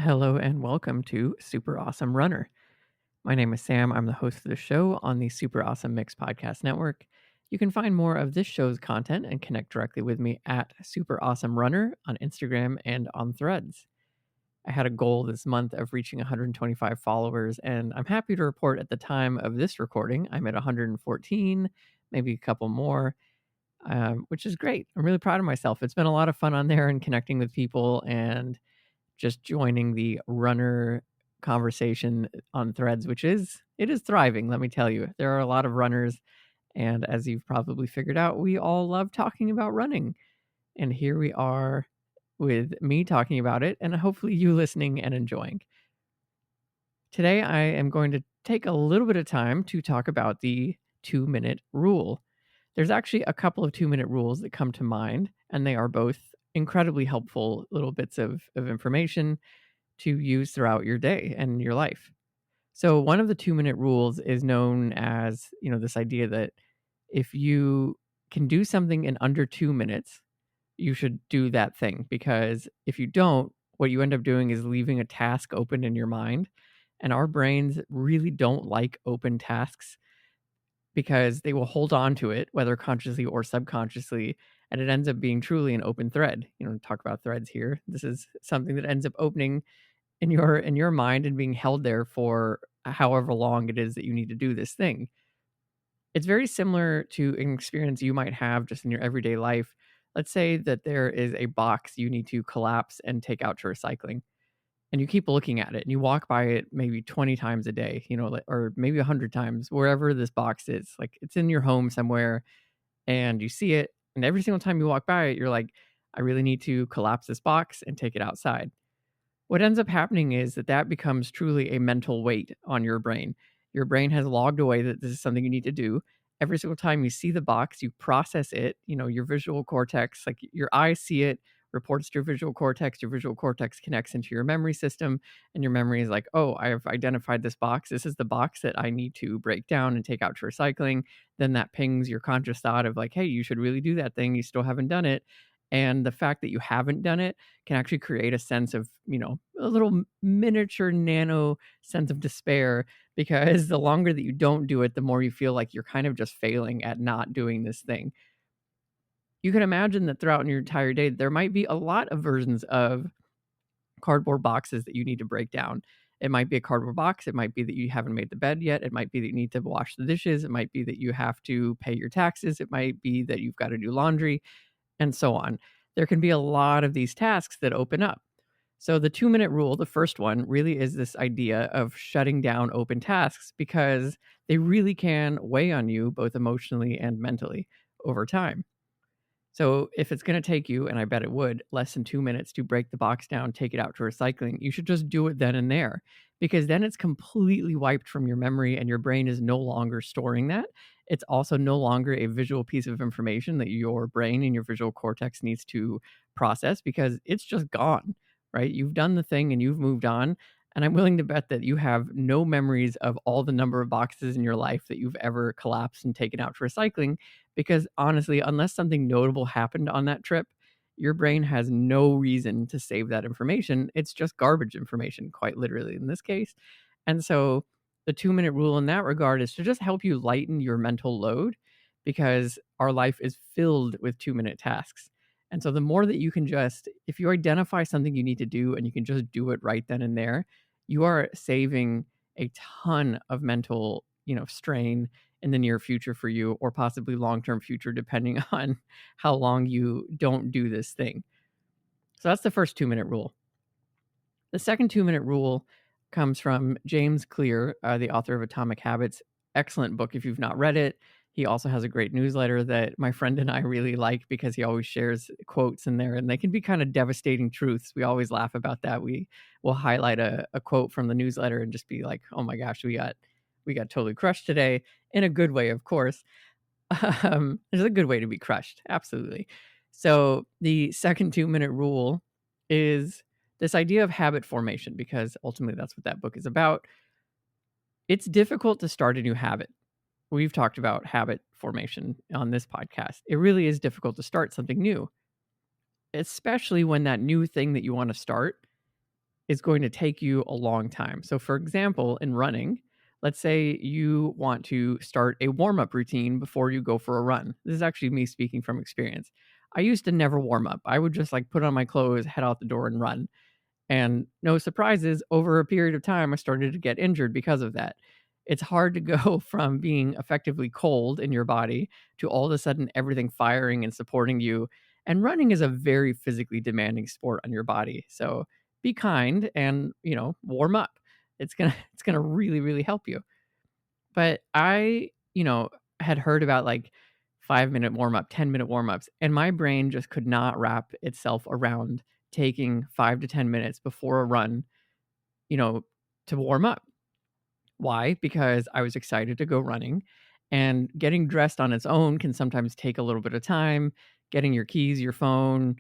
Hello and welcome to Super Awesome Runner. My name is Sam. I'm the host of the show on the Super Awesome Mix Podcast Network. You can find more of this show's content and connect directly with me at Super Awesome Runner on Instagram and on Threads. I had a goal this month of reaching 125 followers, and I'm happy to report at the time of this recording, I'm at 114, maybe a couple more, which is great. I'm really proud of myself. It's been a lot of fun on there and connecting with people and just joining the runner conversation on Threads, it is thriving, let me tell you. There are a lot of runners, and as you've probably figured out, we all love talking about running. And here we are with me talking about it, and hopefully you listening and enjoying. Today, I am going to take a little bit of time to talk about the 2-minute rule. There's actually a couple of 2-minute rules that come to mind, and they are both incredibly helpful little bits of information to use throughout your day and your life. So one of the 2-minute rules is known as, this idea that if you can do something in under 2 minutes, you should do that thing, because if you don't, what you end up doing is leaving a task open in your mind, and our brains really don't like open tasks because they will hold on to it, whether consciously or subconsciously, and it ends up being truly an open thread. Talk about threads here. This is something that ends up opening in your mind and being held there for however long it is that you need to do this thing. It's very similar to an experience you might have just in your everyday life. Let's say that there is a box you need to collapse and take out to recycling, and you keep looking at it and you walk by it maybe 20 times a day, or maybe 100 times, wherever this box is. Like, it's in your home somewhere and you see it, and every single time you walk by it, you're like, I really need to collapse this box and take it outside. What ends up happening is that becomes truly a mental weight on your brain. Your brain has logged away that this is something you need to do. Every single time you see the box, you process it, your visual cortex, like your eyes see it, reports to your visual cortex connects into your memory system, and your memory is like, oh, I have identified this box. This is the box that I need to break down and take out to recycling. Then that pings your conscious thought of like, hey, you should really do that thing. You still haven't done it. And the fact that you haven't done it can actually create a sense of, a little miniature nano sense of despair, because the longer that you don't do it, the more you feel like you're kind of just failing at not doing this thing. You can imagine that throughout your entire day, there might be a lot of versions of cardboard boxes that you need to break down. It might be a cardboard box. It might be that you haven't made the bed yet. It might be that you need to wash the dishes. It might be that you have to pay your taxes. It might be that you've got to do laundry, and so on. There can be a lot of these tasks that open up. So the 2-minute rule, the first one, really is this idea of shutting down open tasks, because they really can weigh on you both emotionally and mentally over time. So if it's going to take you, and I bet it would, less than 2 minutes to break the box down, take it out to recycling, you should just do it then and there, because then it's completely wiped from your memory and your brain is no longer storing that. It's also no longer a visual piece of information that your brain and your visual cortex needs to process, because it's just gone, right? You've done the thing and you've moved on. And I'm willing to bet that you have no memories of all the number of boxes in your life that you've ever collapsed and taken out to recycling, because honestly, unless something notable happened on that trip, your brain has no reason to save that information. It's just garbage information, quite literally in this case. And so the 2-minute rule in that regard is to just help you lighten your mental load, because our life is filled with 2-minute tasks. And so the more that you can just, if you identify something you need to do and you can just do it right then and there, you are saving a ton of mental, strain in the near future for you, or possibly long-term future, depending on how long you don't do this thing. So that's the first 2-minute rule. The second 2-minute rule comes from James Clear, the author of Atomic Habits. Excellent book if you've not read it. He also has a great newsletter that my friend and I really like, because he always shares quotes in there, and they can be kind of devastating truths. We always laugh about that. We will highlight a quote from the newsletter and just be like, oh my gosh, we got totally crushed today, in a good way, of course. There's a good way to be crushed. Absolutely. So the second 2-minute rule is this idea of habit formation, because ultimately that's what that book is about. It's difficult to start a new habit. We've talked about habit formation on this podcast. It really is difficult to start something new, especially when that new thing that you want to start is going to take you a long time. So, for example, in running, let's say you want to start a warm up routine before you go for a run. This is actually me speaking from experience. I used to never warm up. I would just like put on my clothes, head out the door, and run. And no surprises, over a period of time, I started to get injured because of that. It's hard to go from being effectively cold in your body to all of a sudden everything firing and supporting you. And running is a very physically demanding sport on your body. So be kind and, warm up. It's gonna really, really help you. But I, had heard about like 5-minute warm up, 10-minute warm ups, and my brain just could not wrap itself around taking 5 to 10 minutes before a run, you know, to warm up. Why? Because I was excited to go running, and getting dressed on its own can sometimes take a little bit of time. Getting your keys, your phone,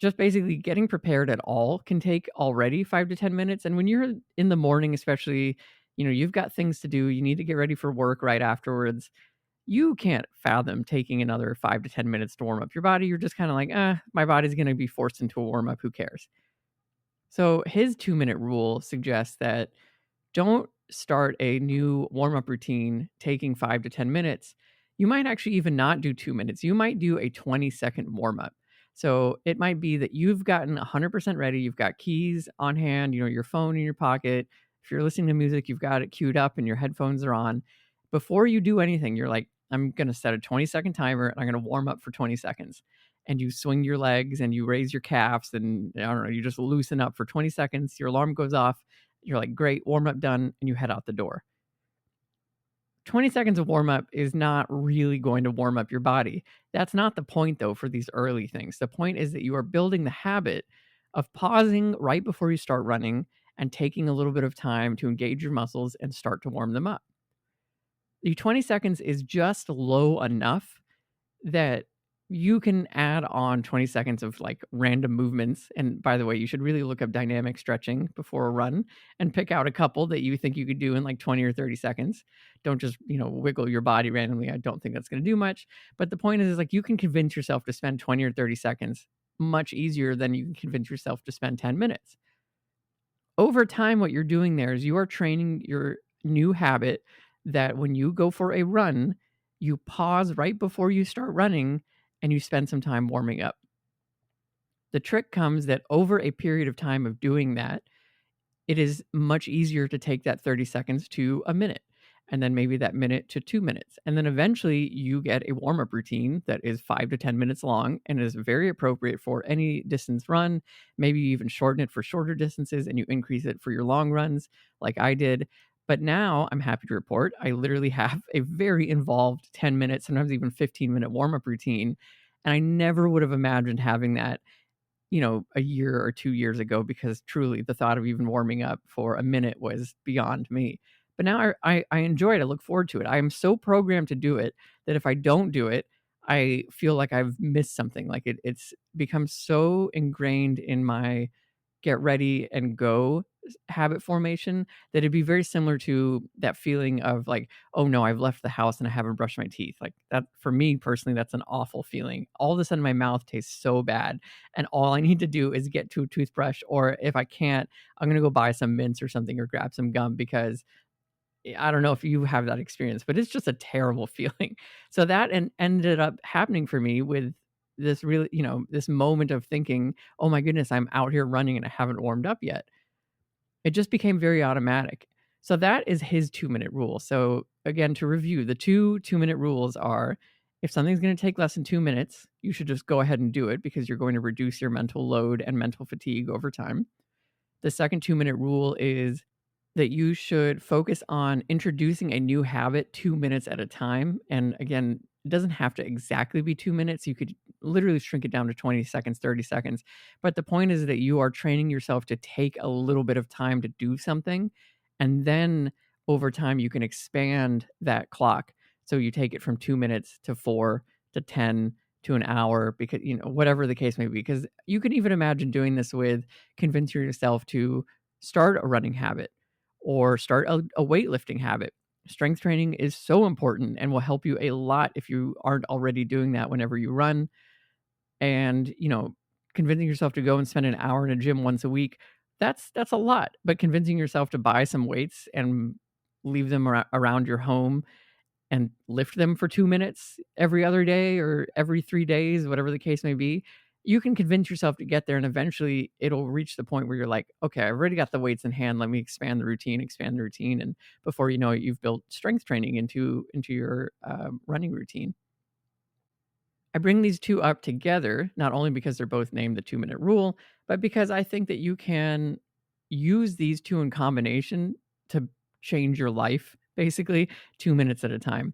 just basically getting prepared at all can take already 5 to 10 minutes. And when you're in the morning, especially, you've got things to do, you need to get ready for work right afterwards. You can't fathom taking another 5 to 10 minutes to warm up your body. You're just kind of like, my body's going to be forced into a warm up. Who cares? So his 2-minute rule suggests that don't start a new warm up routine taking 5 to 10 minutes. You might actually even not do 2 minutes. You might do a 20-second warm up. So it might be that you've gotten 100% ready. You've got keys on hand, your phone in your pocket. If you're listening to music, you've got it queued up and your headphones are on. Before you do anything, you're like, I'm going to set a 20-second timer and I'm going to warm up for 20 seconds. And you swing your legs and you raise your calves and I don't know, you just loosen up for 20 seconds. Your alarm goes off. You're like, great, warm up done, and you head out the door. 20 seconds of warm up is not really going to warm up your body. That's not the point, though, for these early things. The point is that you are building the habit of pausing right before you start running and taking a little bit of time to engage your muscles and start to warm them up. The 20 seconds is just low enough that you can add on 20 seconds of like random movements. And by the way, you should really look up dynamic stretching before a run and pick out a couple that you think you could do in like 20 or 30 seconds. Don't just, wiggle your body randomly. I don't think that's going to do much. But the point is like you can convince yourself to spend 20 or 30 seconds much easier than you can convince yourself to spend 10 minutes. Over time, what you're doing there is you are training your new habit that when you go for a run, you pause right before you start running and you spend some time warming up. The trick comes that over a period of time of doing that, it is much easier to take that 30 seconds to a minute, and then maybe that minute to 2 minutes. And then eventually you get a warm up routine that is 5 to 10 minutes long and is very appropriate for any distance run. Maybe you even shorten it for shorter distances and you increase it for your long runs, like I did. But now I'm happy to report I literally have a very involved 10 minute, sometimes even 15-minute warm up routine. And I never would have imagined having that a year or 2 years ago, because truly the thought of even warming up for a minute was beyond me. But now I enjoy it. I look forward to it. I am so programmed to do it that if I don't do it, I feel like I've missed something. Like it's become so ingrained in my get ready and go habit formation that it'd be very similar to that feeling of like, oh no, I've left the house and I haven't brushed my teeth. Like that, for me personally, that's an awful feeling. All of a sudden my mouth tastes so bad and all I need to do is get to a toothbrush, or if I can't, I'm going to go buy some mints or something or grab some gum, because I don't know if you have that experience, but it's just a terrible feeling. So that ended up happening for me with this really, this moment of thinking, oh my goodness, I'm out here running and I haven't warmed up yet. It just became very automatic. So that is his 2-minute rule. So again, to review, the 2-minute rules are: if something's going to take less than 2 minutes, you should just go ahead and do it because you're going to reduce your mental load and mental fatigue over time. The second 2-minute rule is that you should focus on introducing a new habit 2 minutes at a time. And again, it doesn't have to exactly be 2 minutes. You could literally shrink it down to 20 seconds, 30 seconds. But the point is that you are training yourself to take a little bit of time to do something. And then over time, you can expand that clock. So you take it from 2 minutes to 4 to 10 to an hour, because, whatever the case may be. Because you can even imagine doing this with convincing yourself to start a running habit or start a weightlifting habit. Strength training is so important and will help you a lot if you aren't already doing that whenever you run. And, convincing yourself to go and spend an hour in a gym once a week That's a lot, but convincing yourself to buy some weights and leave them around your home and lift them for 2 minutes every other day or every 3 days, whatever the case may be, you can convince yourself to get there, and eventually it'll reach the point where you're like, "Okay, I've already got the weights in hand, let me expand the routine," and before you know it, you've built strength training into your, running routine. I bring these 2 up together, not only because they're both named the 2-minute rule, but because I think that you can use these 2 in combination to change your life, basically, 2 minutes at a time.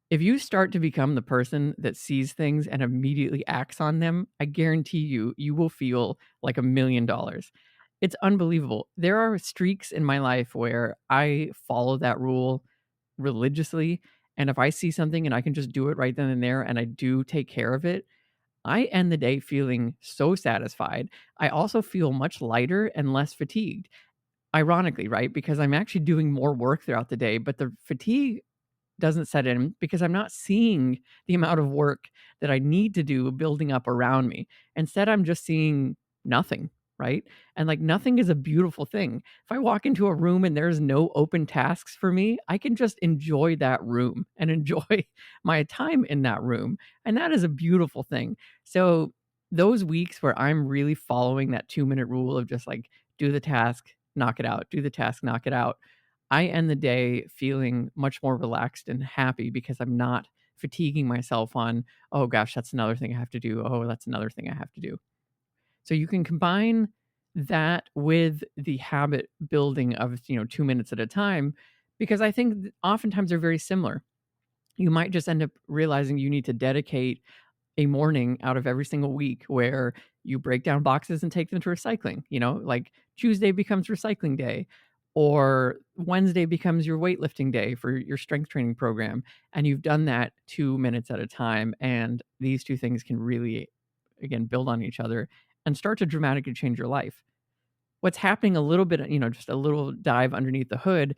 If you start to become the person that sees things and immediately acts on them, I guarantee you, you will feel like $1,000,000. It's unbelievable. There are streaks in my life where I follow that rule religiously, and if I see something and I can just do it right then and there and I do take care of it, I end the day feeling so satisfied. I also feel much lighter and less fatigued. Ironically, right? Because I'm actually doing more work throughout the day, but the fatigue doesn't set in because I'm not seeing the amount of work that I need to do building up around me. Instead, I'm just seeing nothing, right? And like nothing is a beautiful thing. If I walk into a room and there's no open tasks for me, I can just enjoy that room and enjoy my time in that room. And that is a beautiful thing. So, those weeks where I'm really following that 2-minute rule of just like do the task, knock it out, do the task, knock it out, I end the day feeling much more relaxed and happy because I'm not fatiguing myself on, oh gosh, that's another thing I have to do. Oh, that's another thing I have to do. So you can combine that with the habit building of, 2 minutes at a time because I think oftentimes they're very similar. You might just end up realizing you need to dedicate a morning out of every single week where you break down boxes and take them to recycling. Like Tuesday becomes recycling day, or Wednesday becomes your weightlifting day for your strength training program. And you've done that 2 minutes at a time. And these two things can really, again, build on each other and start to dramatically change your life. What's happening a little bit, just a little dive underneath the hood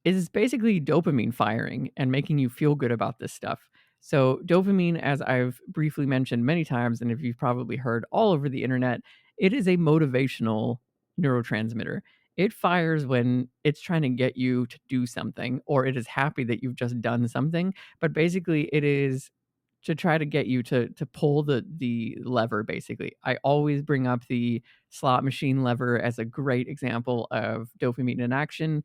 is basically dopamine firing and making you feel good about this stuff. So, dopamine, as I've briefly mentioned many times, and if you've probably heard all over the internet, it is a motivational neurotransmitter. It fires when it's trying to get you to do something, or it is happy that you've just done something. But basically, it is to try to get you to pull the lever. Basically, I always bring up the slot machine lever as a great example of dopamine in action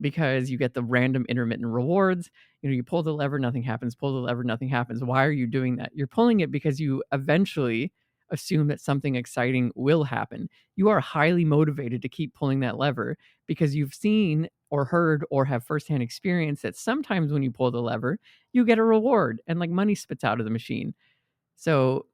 because you get the random intermittent rewards. You pull the lever, nothing happens, pull the lever, nothing happens. Why are you doing that? You're pulling it because you eventually assume that something exciting will happen. You are highly motivated to keep pulling that lever because you've seen or heard or have firsthand experience that sometimes when you pull the lever, you get a reward and like money spits out of the machine. So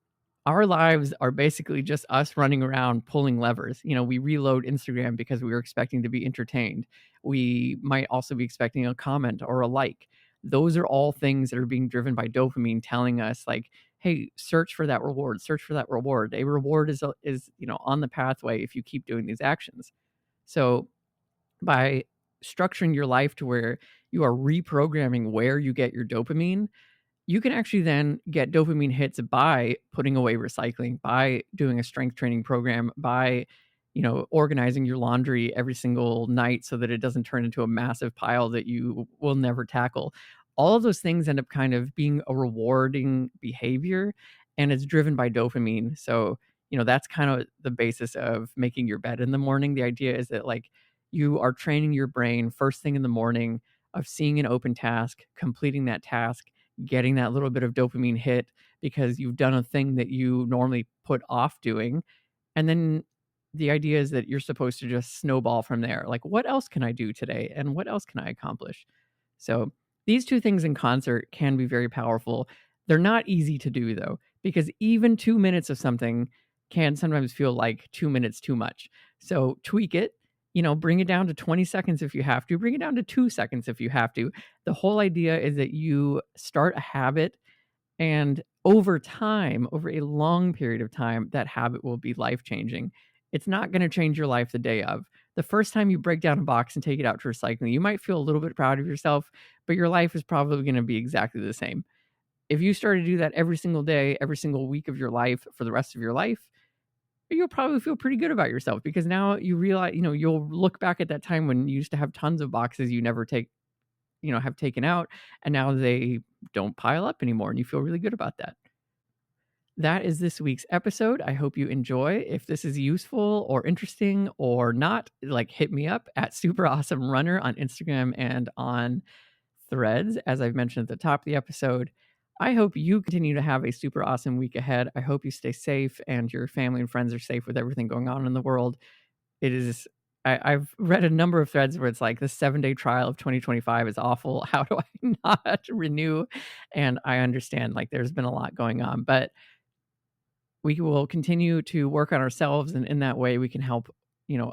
our lives are basically just us running around pulling levers. We reload Instagram because we were expecting to be entertained. We might also be expecting a comment or a like. Those are all things that are being driven by dopamine telling us like, hey, search for that reward, search for that reward. A reward is on the pathway if you keep doing these actions. So by structuring your life to where you are reprogramming where you get your dopamine, you can actually then get dopamine hits by putting away recycling, by doing a strength training program, by organizing your laundry every single night so that it doesn't turn into a massive pile that you will never tackle. All of those things end up kind of being a rewarding behavior, and it's driven by dopamine. So that's kind of the basis of making your bed in the morning. The idea is that like you are training your brain first thing in the morning of seeing an open task, completing that task, getting that little bit of dopamine hit because you've done a thing that you normally put off doing. And then the idea is that you're supposed to just snowball from there. Like, what else can I do today? And what else can I accomplish? So, these two things in concert can be very powerful. They're not easy to do, though, because even 2 minutes of something can sometimes feel like 2 minutes too much. So, tweak it. Bring it down to 20 seconds if you have to, bring it down to 2 seconds if you have to. The whole idea is that you start a habit, and over time, over a long period of time, that habit will be life changing. It's not going to change your life the day of. The first time you break down a box and take it out to recycling, you might feel a little bit proud of yourself, but your life is probably going to be exactly the same. If you start to do that every single day, every single week of your life for the rest of your life, you'll probably feel pretty good about yourself because now you realize, you'll look back at that time when you used to have tons of boxes you never have taken out, and now they don't pile up anymore, and you feel really good about that. That is this week's episode. I hope you enjoy. If this is useful or interesting or not, like hit me up at Super Awesome Runner on Instagram and on Threads, as I've mentioned at the top of the episode. I hope you continue to have a super awesome week ahead. I hope you stay safe and your family and friends are safe with everything going on in the world. It is. I've read a number of threads where it's like the 7-day trial of 2025 is awful. How do I not renew? And I understand, like, there's been a lot going on, but we will continue to work on ourselves, and in that way we can help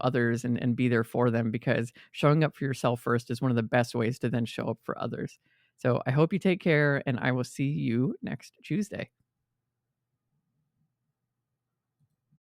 others and be there for them, because showing up for yourself first is one of the best ways to then show up for others. So I hope you take care, and I will see you next Tuesday.